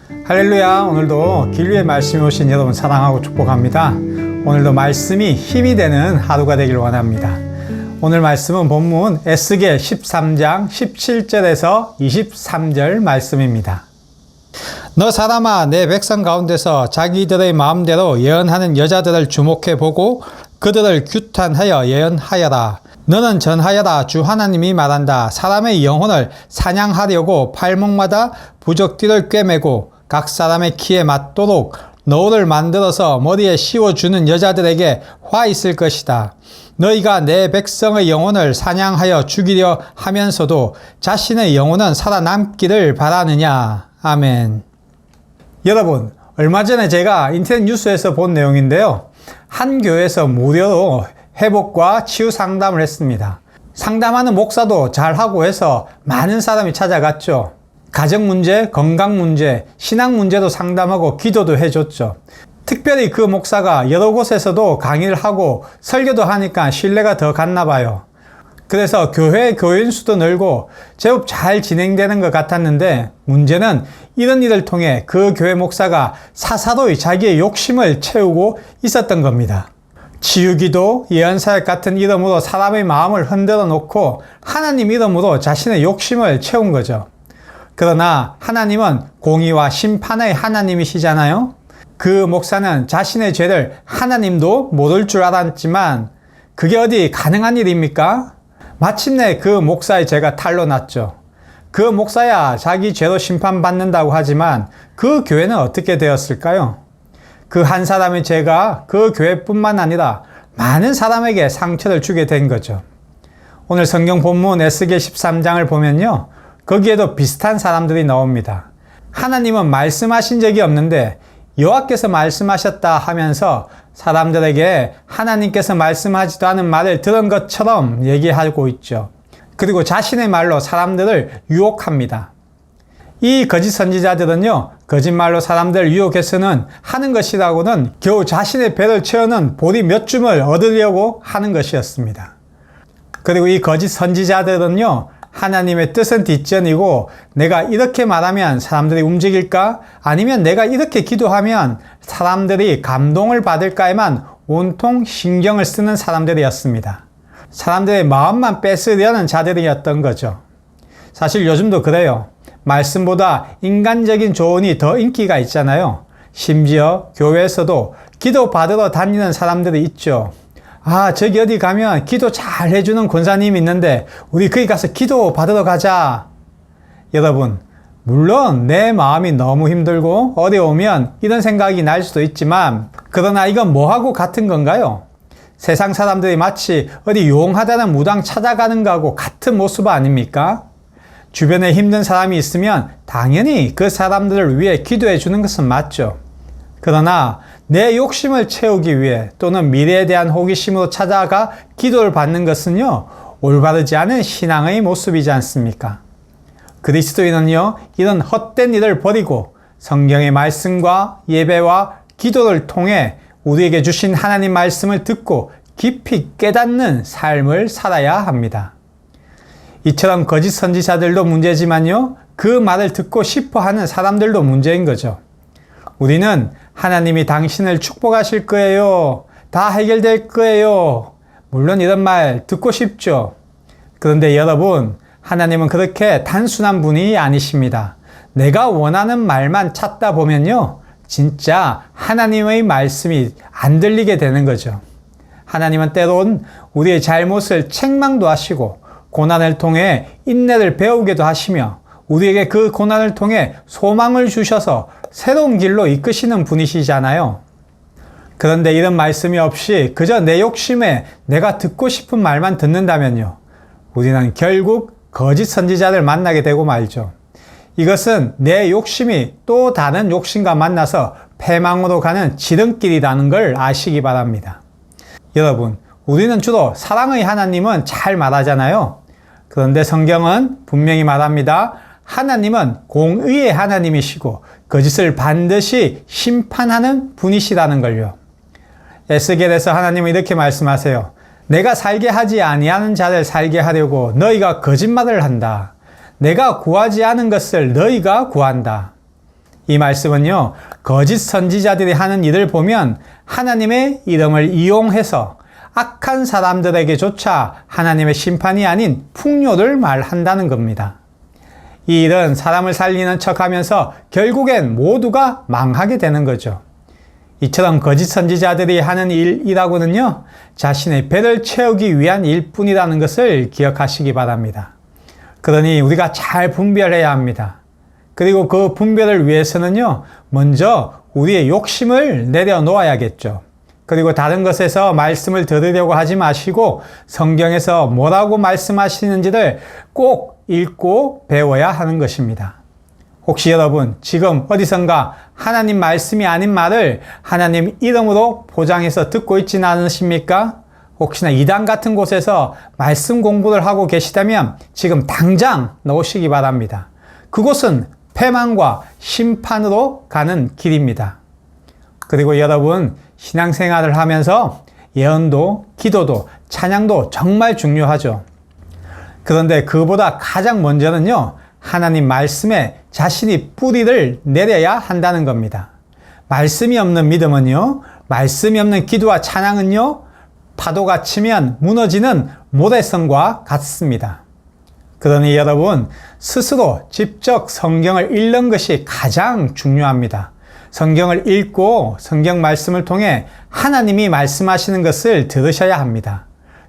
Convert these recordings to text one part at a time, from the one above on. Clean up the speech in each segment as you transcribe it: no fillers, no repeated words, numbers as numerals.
할렐루야. 오늘도 길 위에 말씀이 오신 여러분 사랑하고 축복합니다. 오늘도 말씀이 힘이 되는 하루가 되길 원합니다. 오늘 말씀은 본문 에스겔 13장 17절에서 23절 말씀입니다. 너 사람아, 내 백성 가운데서 자기들의 마음대로 예언하는 여자들을 주목해보고 그들을 규탄하여 예언하여라. 너는 전하여라. 주 하나님이 말한다. 사람의 영혼을 사냥하려고 팔목마다 부적띠를 꿰매고 각 사람의 키에 맞도록 노를 만들어서 머리에 씌워주는 여자들에게 화 있을 것이다. 너희가 내 백성의 영혼을 사냥하여 죽이려 하면서도 자신의 영혼은 살아남기를 바라느냐. 아멘. 여러분, 얼마 전에 제가 인터넷 뉴스에서 본 내용인데요. 한 교회에서 무료로 회복과 치유 상담을 했습니다. 상담하는 목사도 잘하고 해서 많은 사람이 찾아갔죠. 가정 문제, 건강 문제, 신앙 문제도 상담하고 기도도 해줬죠. 특별히 그 목사가 여러 곳에서도 강의를 하고 설교도 하니까 신뢰가 더 갔나 봐요. 그래서 교회 교인 수도 늘고 제법 잘 진행되는 것 같았는데, 문제는 이런 일을 통해 그 교회 목사가 사사로이 자기의 욕심을 채우고 있었던 겁니다. 치유기도, 예언사역 같은 이름으로 사람의 마음을 흔들어 놓고 하나님 이름으로 자신의 욕심을 채운 거죠. 그러나 하나님은 공의와 심판의 하나님이시잖아요. 그 목사는 자신의 죄를 하나님도 모를 줄 알았지만 그게 어디 가능한 일입니까? 마침내 그 목사의 죄가 탄로났죠. 그 목사야 자기 죄로 심판받는다고 하지만 그 교회는 어떻게 되었을까요? 그 한 사람의 죄가 그 교회뿐만 아니라 많은 사람에게 상처를 주게 된 거죠. 오늘 성경 본문 에스겔 13장을 보면요, 거기에도 비슷한 사람들이 나옵니다. 하나님은 말씀하신 적이 없는데 여호와께서 말씀하셨다 하면서 사람들에게 하나님께서 말씀하지도 않은 말을 들은 것처럼 얘기하고 있죠. 그리고 자신의 말로 사람들을 유혹합니다. 이 거짓 선지자들은요, 거짓말로 사람들을 유혹해서는 하는 것이라고는 겨우 자신의 배를 채우는 보리 몇 줌을 얻으려고 하는 것이었습니다. 그리고 이 거짓 선지자들은요, 하나님의 뜻은 뒷전이고 내가 이렇게 말하면 사람들이 움직일까? 아니면 내가 이렇게 기도하면 사람들이 감동을 받을까에만 온통 신경을 쓰는 사람들이었습니다. 사람들의 마음만 뺏으려는 자들이었던 거죠. 사실 요즘도 그래요. 말씀보다 인간적인 조언이 더 인기가 있잖아요. 심지어 교회에서도 기도 받으러 다니는 사람들이 있죠. 아, 저기 어디 가면 기도 잘 해주는 권사님이 있는데 우리 거기 가서 기도 받으러 가자. 여러분, 물론 내 마음이 너무 힘들고 어려우면 이런 생각이 날 수도 있지만, 그러나 이건 뭐하고 같은 건가요? 세상 사람들이 마치 어디 용하다는 무당 찾아가는 거하고 같은 모습 아닙니까? 주변에 힘든 사람이 있으면 당연히 그 사람들을 위해 기도해 주는 것은 맞죠. 그러나 내 욕심을 채우기 위해 또는 미래에 대한 호기심으로 찾아가 기도를 받는 것은요, 올바르지 않은 신앙의 모습이지 않습니까? 그리스도인은요, 이런 헛된 일을 버리고 성경의 말씀과 예배와 기도를 통해 우리에게 주신 하나님 말씀을 듣고 깊이 깨닫는 삶을 살아야 합니다. 이처럼 거짓 선지자들도 문제지만요, 그 말을 듣고 싶어 하는 사람들도 문제인 거죠. 우리는 하나님이 당신을 축복하실 거예요. 다 해결될 거예요. 물론 이런 말 듣고 싶죠. 그런데 여러분, 하나님은 그렇게 단순한 분이 아니십니다. 내가 원하는 말만 찾다 보면요, 진짜 하나님의 말씀이 안 들리게 되는 거죠. 하나님은 때론 우리의 잘못을 책망도 하시고 고난을 통해 인내를 배우기도 하시며 우리에게 그 고난을 통해 소망을 주셔서 새로운 길로 이끄시는 분이시잖아요. 그런데 이런 말씀이 없이 그저 내 욕심에 내가 듣고 싶은 말만 듣는다면요, 우리는 결국 거짓 선지자를 만나게 되고 말죠. 이것은 내 욕심이 또 다른 욕심과 만나서 패망으로 가는 지름길이라는 걸 아시기 바랍니다. 여러분, 우리는 주로 사랑의 하나님은 잘 말하잖아요. 그런데 성경은 분명히 말합니다. 하나님은 공의의 하나님이시고 거짓을 반드시 심판하는 분이시라는 걸요. 에스겔에서 하나님은 이렇게 말씀하세요. 내가 살게 하지 아니하는 자를 살게 하려고 너희가 거짓말을 한다. 내가 구하지 않은 것을 너희가 구한다. 이 말씀은요, 거짓 선지자들이 하는 일을 보면 하나님의 이름을 이용해서 악한 사람들에게조차 하나님의 심판이 아닌 풍요를 말한다는 겁니다. 이 일은 사람을 살리는 척하면서 결국엔 모두가 망하게 되는 거죠. 이처럼 거짓 선지자들이 하는 일이라고는요, 자신의 배를 채우기 위한 일뿐이라는 것을 기억하시기 바랍니다. 그러니 우리가 잘 분별해야 합니다. 그리고 그 분별을 위해서는요, 먼저 우리의 욕심을 내려놓아야겠죠. 그리고 다른 것에서 말씀을 들으려고 하지 마시고 성경에서 뭐라고 말씀하시는지를 꼭 읽고 배워야 하는 것입니다. 혹시 여러분 지금 어디선가 하나님 말씀이 아닌 말을 하나님 이름으로 포장해서 듣고 있지는 않으십니까? 혹시나 이단 같은 곳에서 말씀 공부를 하고 계시다면 지금 당장 나오시기 바랍니다. 그곳은 패망과 심판으로 가는 길입니다. 그리고 여러분, 신앙생활을 하면서 예언도, 기도도, 찬양도 정말 중요하죠. 그런데 그보다 가장 먼저는요, 하나님 말씀에 자신이 뿌리를 내려야 한다는 겁니다. 말씀이 없는 믿음은요, 말씀이 없는 기도와 찬양은요, 파도가 치면 무너지는 모래성과 같습니다. 그러니 여러분, 스스로 직접 성경을 읽는 것이 가장 중요합니다. 성경을 읽고 성경 말씀을 통해 하나님이 말씀하시는 것을 들으셔야 합니다.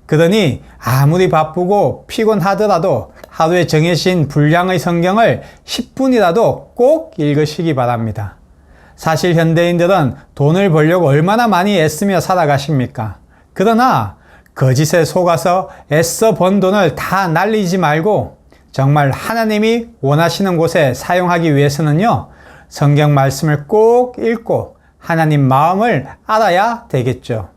그러니 아무리 바쁘고 피곤하더라도 하루에 정해진 분량의 성경을 10분이라도 꼭 읽으시기 바랍니다. 사실 현대인들은 돈을 벌려고 얼마나 많이 애쓰며 살아가십니까? 그러나 거짓에 속아서 애써 번 돈을 다 날리지 말고 정말 하나님이 원하시는 곳에 사용하기 위해서는요, 성경 말씀을 꼭 읽고 하나님 마음을 알아야 되겠죠.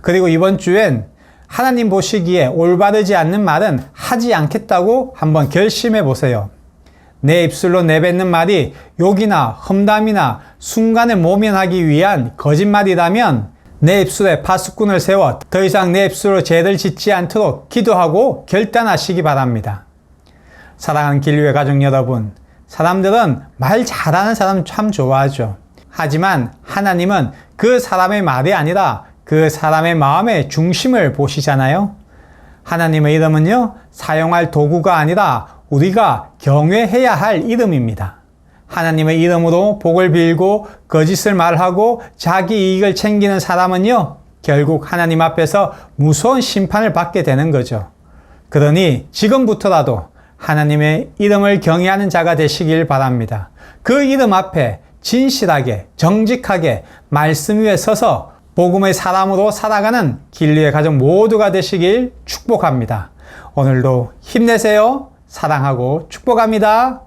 그리고 이번 주엔 하나님 보시기에 올바르지 않는 말은 하지 않겠다고 한번 결심해 보세요. 내 입술로 내뱉는 말이 욕이나 험담이나 순간을 모면하기 위한 거짓말이라면 내 입술에 파수꾼을 세워 더 이상 내 입술로 죄를 짓지 않도록 기도하고 결단하시기 바랍니다. 사랑하는 길교회 가족 여러분, 사람들은 말 잘하는 사람 참 좋아하죠. 하지만 하나님은 그 사람의 말이 아니라 그 사람의 마음의 중심을 보시잖아요. 하나님의 이름은요, 사용할 도구가 아니라 우리가 경외해야 할 이름입니다. 하나님의 이름으로 복을 빌고 거짓을 말하고 자기 이익을 챙기는 사람은요, 결국 하나님 앞에서 무서운 심판을 받게 되는 거죠. 그러니 지금부터라도 하나님의 이름을 경외하는 자가 되시길 바랍니다. 그 이름 앞에 진실하게 정직하게 말씀 위에 서서 복음의 사람으로 살아가는 길리의 가족 모두가 되시길 축복합니다. 오늘도 힘내세요. 사랑하고 축복합니다.